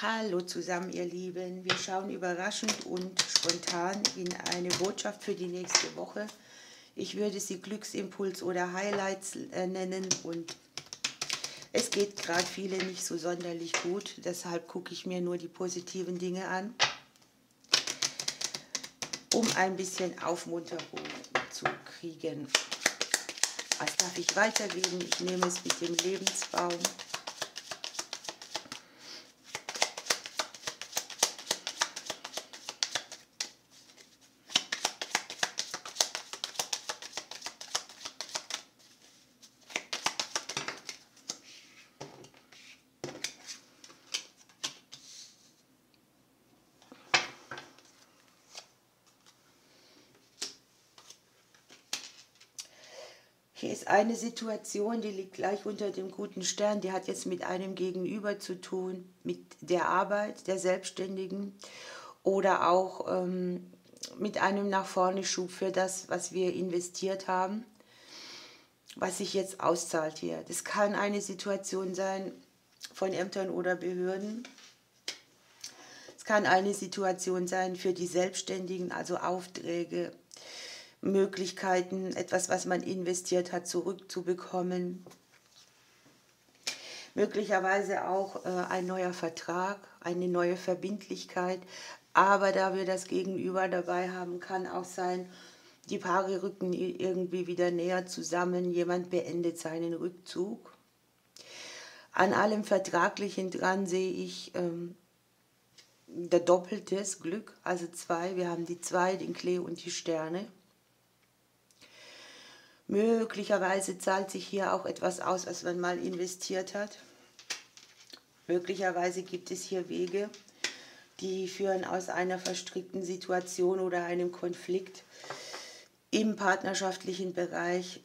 Hallo zusammen, ihr Lieben. Wir schauen überraschend und spontan in eine Botschaft für die nächste Woche. Ich würde sie Glücksimpuls oder Highlights nennen und es geht gerade viele nicht so sonderlich gut. Deshalb gucke ich mir nur die positiven Dinge an, um ein bisschen Aufmunterung zu kriegen. Was darf ich weitergeben? Ich nehme es mit dem Lebensbaum. Hier ist eine Situation, die liegt gleich unter dem guten Stern, die hat jetzt mit einem Gegenüber zu tun, mit der Arbeit der Selbstständigen oder auch mit einem nach vorne Schub für das, was wir investiert haben, was sich jetzt auszahlt hier. Das kann eine Situation sein von Ämtern oder Behörden. Es kann eine Situation sein für die Selbstständigen, also Aufträge, Möglichkeiten, etwas, was man investiert hat, zurückzubekommen. Möglicherweise auch ein neuer Vertrag, eine neue Verbindlichkeit. Aber da wir das Gegenüber dabei haben, kann auch sein, die Paare rücken irgendwie wieder näher zusammen, jemand beendet seinen Rückzug. An allem Vertraglichen dran sehe ich der doppeltes Glück, also 2. Wir haben die 2, den Klee und die Sterne. Möglicherweise zahlt sich hier auch etwas aus, was man mal investiert hat. Möglicherweise gibt es hier Wege, die führen aus einer verstrickten Situation oder einem Konflikt im partnerschaftlichen Bereich,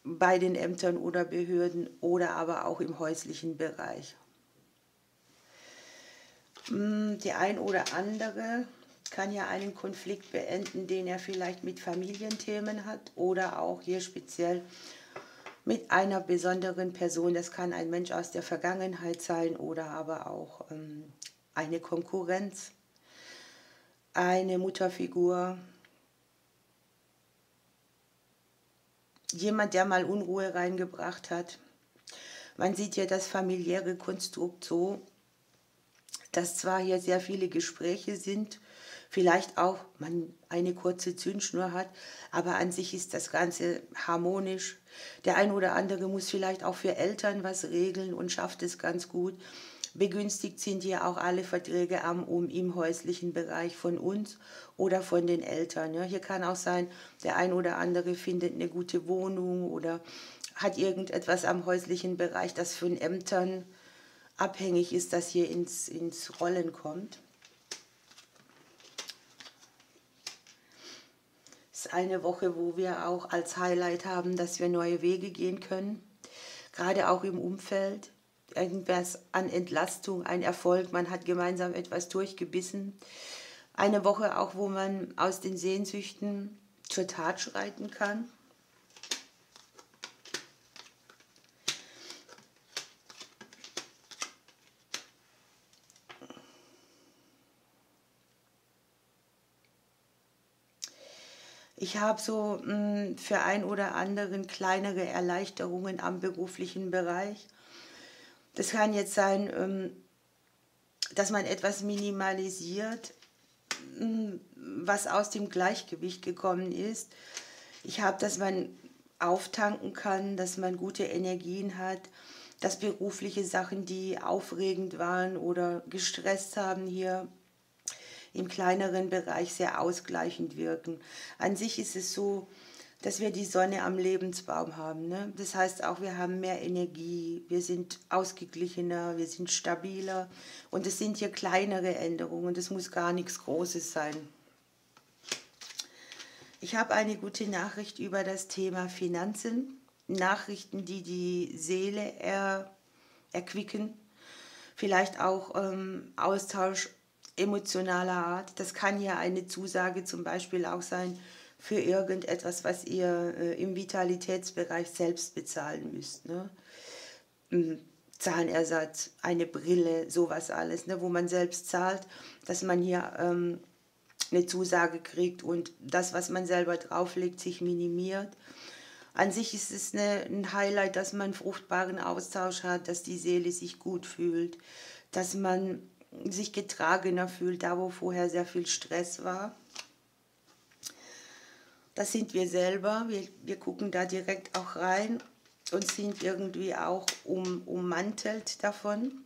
bei den Ämtern oder Behörden oder aber auch im häuslichen Bereich. Die ein oder andere kann ja einen Konflikt beenden, den er vielleicht mit Familienthemen hat oder auch hier speziell mit einer besonderen Person. Das kann ein Mensch aus der Vergangenheit sein oder aber auch eine Konkurrenz, eine Mutterfigur, jemand, der mal Unruhe reingebracht hat. Man sieht ja das familiäre Konstrukt so, dass zwar hier sehr viele Gespräche sind, vielleicht auch man eine kurze Zündschnur hat, aber an sich ist das Ganze harmonisch. Der ein oder andere muss vielleicht auch für Eltern was regeln und schafft es ganz gut. Begünstigt sind hier auch alle Verträge im häuslichen Bereich von uns oder von den Eltern. Ja, hier kann auch sein, der ein oder andere findet eine gute Wohnung oder hat irgendetwas am häuslichen Bereich, das von Ämtern abhängig ist, das hier ins Rollen kommt. Es ist eine Woche, wo wir auch als Highlight haben, dass wir neue Wege gehen können, gerade auch im Umfeld. Irgendwas an Entlastung, ein Erfolg, man hat gemeinsam etwas durchgebissen. Eine Woche auch, wo man aus den Sehnsüchten zur Tat schreiten kann. Ich habe so für ein oder anderen kleinere Erleichterungen am beruflichen Bereich. Das kann jetzt sein, dass man etwas minimalisiert, was aus dem Gleichgewicht gekommen ist. Ich habe, dass man auftanken kann, dass man gute Energien hat, dass berufliche Sachen, die aufregend waren oder gestresst haben, hier im kleineren Bereich sehr ausgleichend wirken. An sich ist es so, dass wir die Sonne am Lebensbaum haben. Ne? Das heißt auch, wir haben mehr Energie, wir sind ausgeglichener, wir sind stabiler. Und es sind hier kleinere Änderungen, das muss gar nichts Großes sein. Ich habe eine gute Nachricht über das Thema Finanzen. Nachrichten, die die Seele erquicken. Vielleicht auch Austausch emotionaler Art. Das kann ja eine Zusage zum Beispiel auch sein für irgendetwas, was ihr im Vitalitätsbereich selbst bezahlen müsst. Ne? Zahnersatz, eine Brille, sowas alles, ne, wo man selbst zahlt, dass man hier eine Zusage kriegt und das, was man selber drauflegt, sich minimiert. An sich ist es ein Highlight, dass man einen fruchtbaren Austausch hat, dass die Seele sich gut fühlt, dass man sich getragener fühlt, da wo vorher sehr viel Stress war. Das sind wir selber, wir gucken da direkt auch rein und sind irgendwie auch ummantelt davon.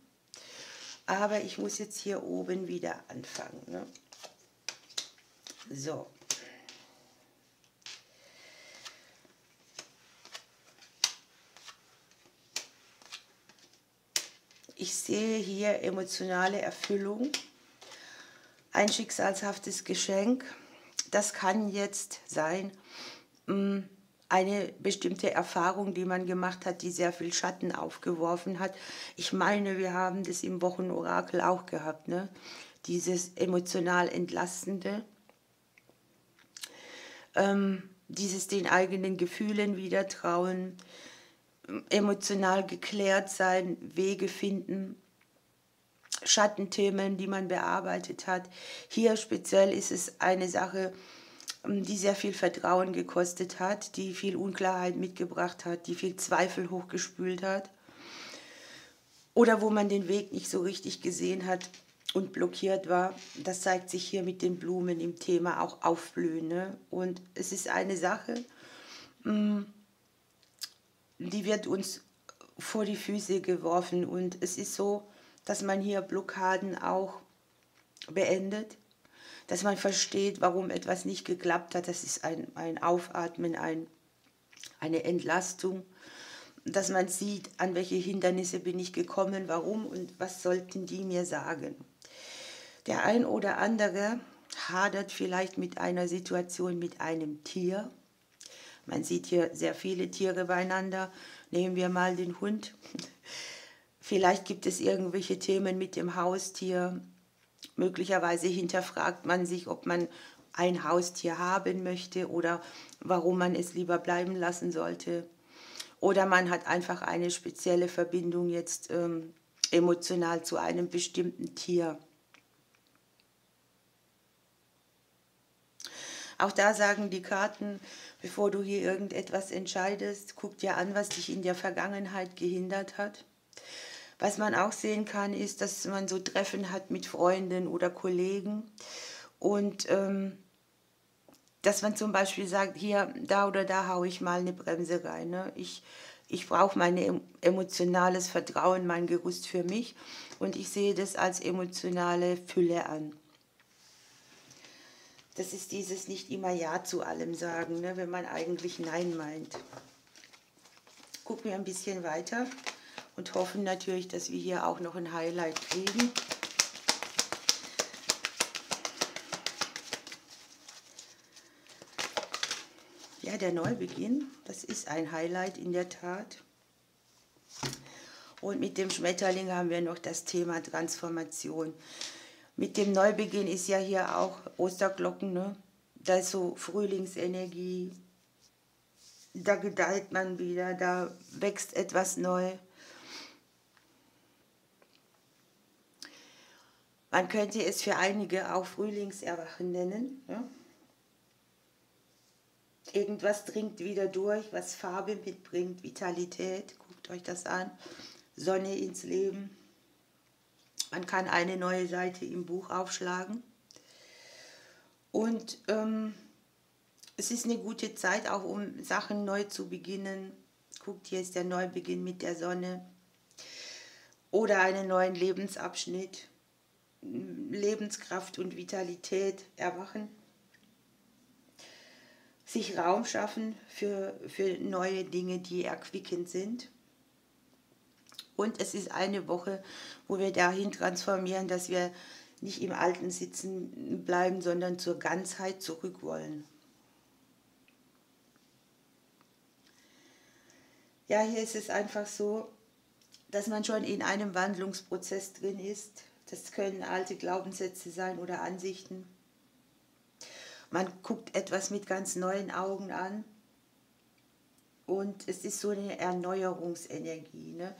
Aber ich muss jetzt hier oben wieder anfangen. Ne? So. Ich sehe hier emotionale Erfüllung, ein schicksalshaftes Geschenk. Das kann jetzt sein, eine bestimmte Erfahrung, die man gemacht hat, die sehr viel Schatten aufgeworfen hat. Ich meine, wir haben das im Wochenorakel auch gehabt, ne? Dieses emotional Entlastende, dieses den eigenen Gefühlen wieder trauen, emotional geklärt sein, Wege finden, Schattenthemen, die man bearbeitet hat. Hier speziell ist es eine Sache, die sehr viel Vertrauen gekostet hat, die viel Unklarheit mitgebracht hat, die viel Zweifel hochgespült hat. Oder wo man den Weg nicht so richtig gesehen hat und blockiert war. Das zeigt sich hier mit den Blumen im Thema auch Aufblühen. Ne? Und es ist eine Sache, die wird uns vor die Füße geworfen. Und es ist so, dass man hier Blockaden auch beendet, dass man versteht, warum etwas nicht geklappt hat. Das ist ein Aufatmen, eine Entlastung, dass man sieht, an welche Hindernisse bin ich gekommen, warum und was sollten die mir sagen. Der ein oder andere hadert vielleicht mit einer Situation mit einem Tier. Man sieht hier sehr viele Tiere beieinander. Nehmen wir mal den Hund. Vielleicht gibt es irgendwelche Themen mit dem Haustier. Möglicherweise hinterfragt man sich, ob man ein Haustier haben möchte oder warum man es lieber bleiben lassen sollte. Oder man hat einfach eine spezielle Verbindung jetzt emotional zu einem bestimmten Tier. Auch da sagen die Karten, bevor du hier irgendetwas entscheidest, guck dir an, was dich in der Vergangenheit gehindert hat. Was man auch sehen kann, ist, dass man so Treffen hat mit Freunden oder Kollegen und dass man zum Beispiel sagt, hier, da oder da haue ich mal eine Bremse rein. Ne? Ich brauche mein emotionales Vertrauen, mein Gerüst für mich und ich sehe das als emotionale Fülle an. Das ist dieses nicht immer Ja zu allem sagen, ne, wenn man eigentlich Nein meint. Gucken wir ein bisschen weiter und hoffen natürlich, dass wir hier auch noch ein Highlight kriegen. Ja, der Neubeginn, das ist ein Highlight in der Tat. Und mit dem Schmetterling haben wir noch das Thema Transformation. Mit dem Neubeginn ist ja hier auch Osterglocken, ne? Da ist so Frühlingsenergie, da gedeiht man wieder, da wächst etwas neu. Man könnte es für einige auch Frühlingserwachen nennen. Ja? Irgendwas dringt wieder durch, was Farbe mitbringt, Vitalität, guckt euch das an, Sonne ins Leben. Man kann eine neue Seite im Buch aufschlagen. Und es ist eine gute Zeit, auch um Sachen neu zu beginnen. Guckt, hier ist der Neubeginn mit der Sonne. Oder einen neuen Lebensabschnitt. Lebenskraft und Vitalität erwachen. Sich Raum schaffen für neue Dinge, die erquickend sind. Und es ist eine Woche, wo wir dahin transformieren, dass wir nicht im Alten sitzen bleiben, sondern zur Ganzheit zurück wollen. Ja, hier ist es einfach so, dass man schon in einem Wandlungsprozess drin ist. Das können alte Glaubenssätze sein oder Ansichten. Man guckt etwas mit ganz neuen Augen an. Und es ist so eine Erneuerungsenergie, ne?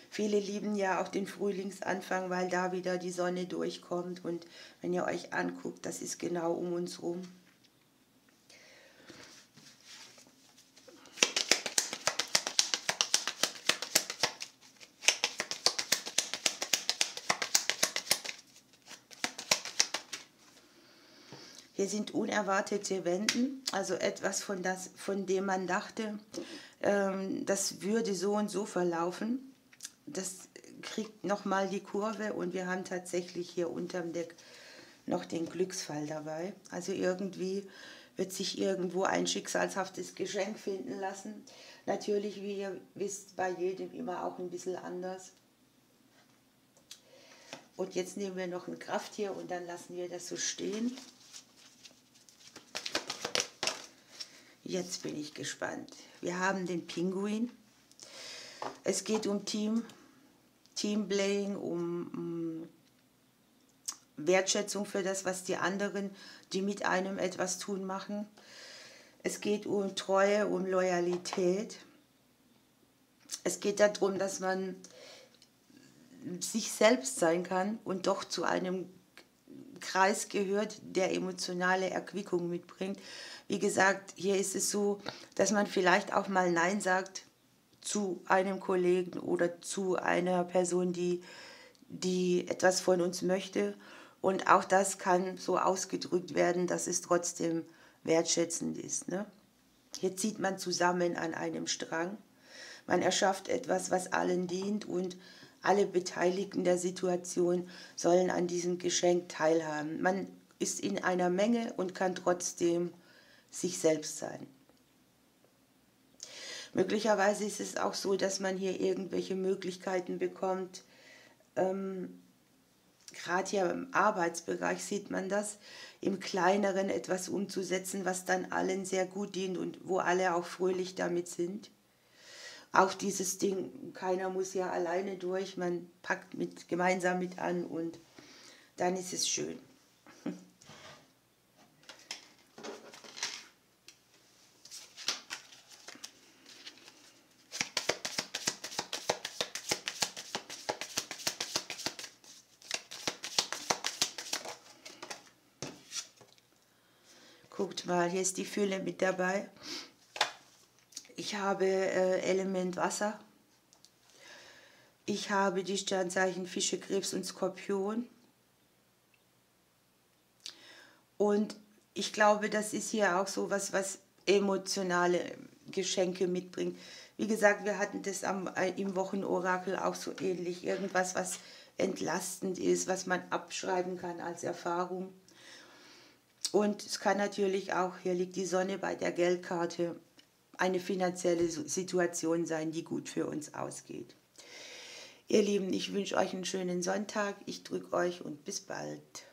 Viele lieben ja auch den Frühlingsanfang, weil da wieder die Sonne durchkommt. Und wenn ihr euch anguckt, das ist genau um uns rum. Hier sind unerwartete Wenden, also etwas, von dem man dachte, das würde so und so verlaufen. Das kriegt nochmal die Kurve und wir haben tatsächlich hier unterm Deck noch den Glücksfall dabei. Also irgendwie wird sich irgendwo ein schicksalshaftes Geschenk finden lassen. Natürlich, wie ihr wisst, bei jedem immer auch ein bisschen anders. Und jetzt nehmen wir noch ein Krafttier und dann lassen wir das so stehen. Jetzt bin ich gespannt. Wir haben den Pinguin. Es geht um Teamplaying, um Wertschätzung für das, was die anderen, die mit einem etwas tun, machen. Es geht um Treue, um Loyalität. Es geht darum, dass man sich selbst sein kann und doch zu einem Kreis gehört, der emotionale Erquickung mitbringt. Wie gesagt, hier ist es so, dass man vielleicht auch mal Nein sagt zu einem Kollegen oder zu einer Person, die etwas von uns möchte. Und auch das kann so ausgedrückt werden, dass es trotzdem wertschätzend ist. Ne? Hier zieht man zusammen an einem Strang. Man erschafft etwas, was allen dient und alle Beteiligten der Situation sollen an diesem Geschenk teilhaben. Man ist in einer Menge und kann trotzdem sich selbst sein. Möglicherweise ist es auch so, dass man hier irgendwelche Möglichkeiten bekommt. Gerade hier im Arbeitsbereich sieht man das, im Kleineren etwas umzusetzen, was dann allen sehr gut dient und wo alle auch fröhlich damit sind. Auch dieses Ding, keiner muss ja alleine durch, man packt gemeinsam mit an und dann ist es schön. Guckt mal, hier ist die Fülle mit dabei. Ich habe Element Wasser. Ich habe die Sternzeichen Fische, Krebs und Skorpion. Und ich glaube, das ist hier auch so was emotionale Geschenke mitbringt. Wie gesagt, wir hatten das im Wochenorakel auch so ähnlich. Irgendwas, was entlastend ist, was man abschreiben kann als Erfahrung. Und es kann natürlich auch, hier liegt die Sonne bei der Geldkarte, eine finanzielle Situation sein, die gut für uns ausgeht. Ihr Lieben, ich wünsche euch einen schönen Sonntag. Ich drücke euch und bis bald.